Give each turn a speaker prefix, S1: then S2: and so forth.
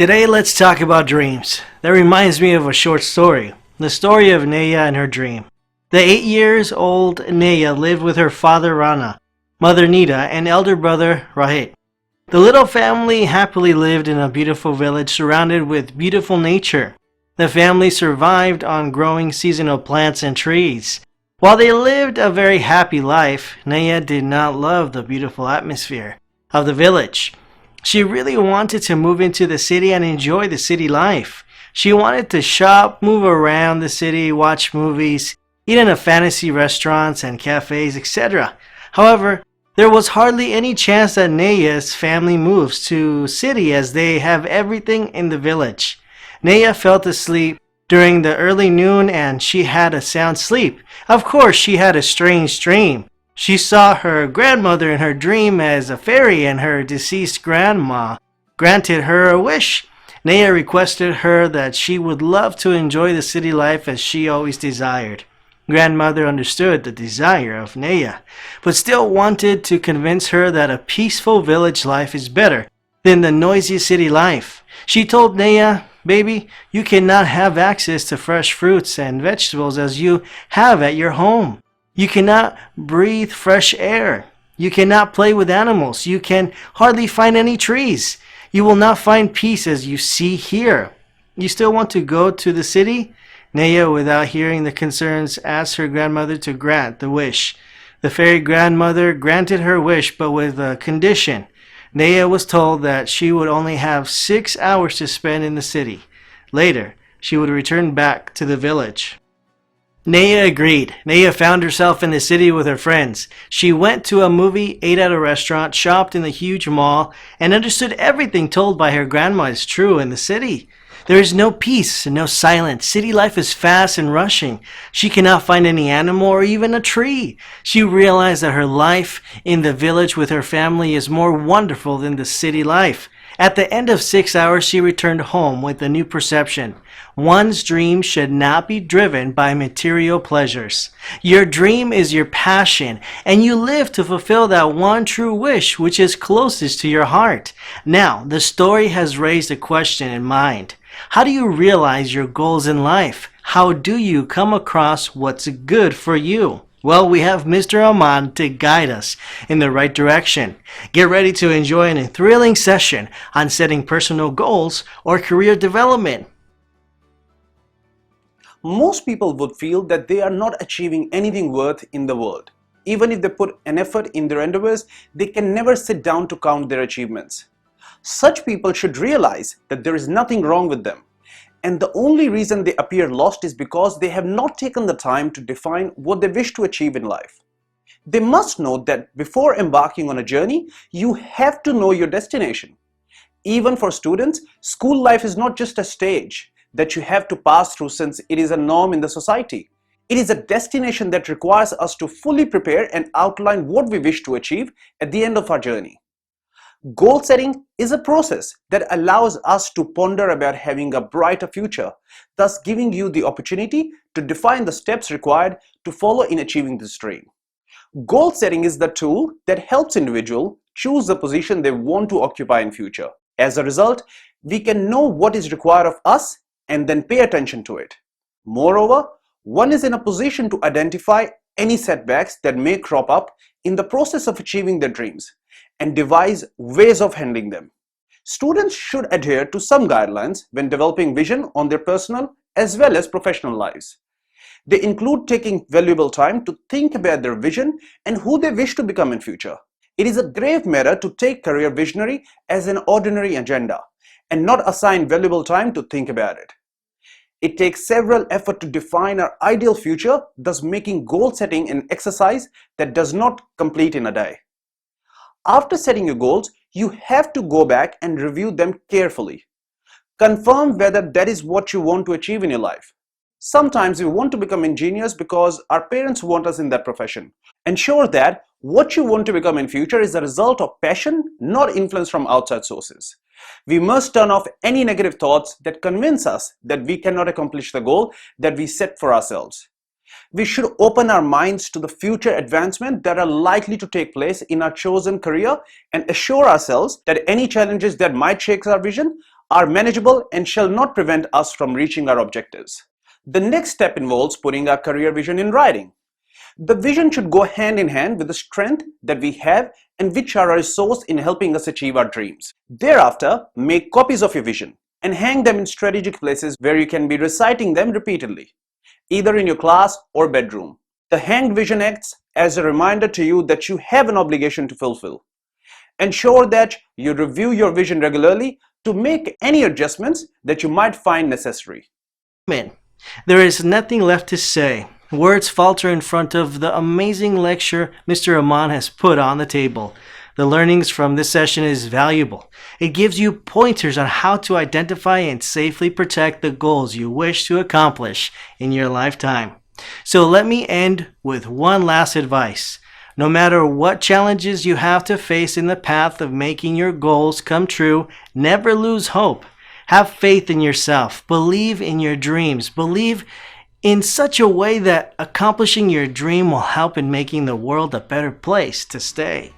S1: Today, let's talk about dreams. That reminds me of a short story. The story of Naya and her dream. The 8 years old Naya lived with her father Rana, mother Nita, and elder brother Rahit. The little family happily lived in a beautiful village surrounded with beautiful nature. The family survived on growing seasonal plants and trees. While they lived a very happy life, Naya did not love the beautiful atmosphere of the village. She really wanted to move into the city and enjoy the city life. She wanted to shop, move around the city, watch movies, eat in a fancy restaurants and cafes, etc. However, there was hardly any chance that Naya's family moves to city as they have everything in the village. Naya fell asleep during the early noon and she had a sound sleep. Of course, she had a strange dream. She saw her grandmother in her dream as a fairy and her deceased grandma granted her a wish. Naya requested her that she would love to enjoy the city life as she always desired. Grandmother understood the desire of Naya, but still wanted to convince her that a peaceful village life is better than the noisy city life. She told Naya, "Baby, you cannot have access to fresh fruits and vegetables as you have at your home. You cannot breathe fresh air. You cannot play with animals. You can hardly find any trees. You will not find peace as you see here. You still want to go to the city?" Naya, without hearing the concerns, asked her grandmother to grant the wish. The fairy grandmother granted her wish, but with a condition. Naya was told that she would only have 6 hours to spend in the city. Later, she would return back to the village. Naya agreed. Naya found herself in the city with her friends. She went to a movie, ate at a restaurant, shopped in the huge mall, and understood everything told by her grandma is true in the city. There is no peace and no silence. City life is fast and rushing. She cannot find any animal or even a tree. She realized that her life in the village with her family is more wonderful than the city life. At the end of 6 hours, she returned home with a new perception. One's dream should not be driven by material pleasures. Your dream is your passion, and you live to fulfill that one true wish which is closest to your heart. Now, the story has raised a question in mind. How do you realize your goals in life? How do you come across what's good for you? Well, we have Mr. Aman to guide us in the right direction. Get ready to enjoy a thrilling session on setting personal goals or career development.
S2: Most people would feel that they are not achieving anything worth in the world. Even if they put an effort in their endeavors, they can never sit down to count their achievements. Such people should realize that there is nothing wrong with them. And the only reason they appear lost is because they have not taken the time to define what they wish to achieve in life. They must know that before embarking on a journey, you have to know your destination. Even for students, school life is not just a stage that you have to pass through since it is a norm in the society. It is a destination that requires us to fully prepare and outline what we wish to achieve at the end of our journey. Goal setting is a process that allows us to ponder about having a brighter future, thus giving you the opportunity to define the steps required to follow in achieving this dream. Goal setting is the tool that helps individuals choose the position they want to occupy in future. As a result, we can know what is required of us and then pay attention to it. Moreover, one is in a position to identify any setbacks that may crop up in the process of achieving their dreams and devise ways of handling them. Students should adhere to some guidelines when developing vision on their personal as well as professional lives. They include taking valuable time to think about their vision and who they wish to become in future. It is a grave matter to take career visionary as an ordinary agenda and not assign valuable time to think about it. It takes several efforts to define our ideal future, thus making goal setting an exercise that does not complete in a day. After setting your goals, you have to go back and review them carefully. Confirm whether that is what you want to achieve in your life. Sometimes we want to become engineers because our parents want us in that profession. Ensure that what you want to become in future is a result of passion, not influence from outside sources. We must turn off any negative thoughts that convince us that we cannot accomplish the goal that we set for ourselves. We should open our minds to the future advancements that are likely to take place in our chosen career and assure ourselves that any challenges that might shake our vision are manageable and shall not prevent us from reaching our objectives. The next step involves putting our career vision in writing. The vision should go hand in hand with the strength that we have and which are a resource in helping us achieve our dreams. Thereafter, make copies of your vision and hang them in strategic places where you can be reciting them repeatedly, either in your class or bedroom. The hanged vision acts as a reminder to you that you have an obligation to fulfill. Ensure that you review your vision regularly to make any adjustments that you might find necessary.
S1: Amen. There is nothing left to say. Words falter in front of the amazing lecture Mr. Aman has put on the table. The learnings from this session is valuable. It gives you pointers on how to identify and safely protect the goals you wish to accomplish in your lifetime. So let me end with one last advice. No matter what challenges you have to face in the path of making your goals come true, never lose hope. Have faith in yourself. Believe in your dreams. Believe in such a way that accomplishing your dream will help in making the world a better place to stay.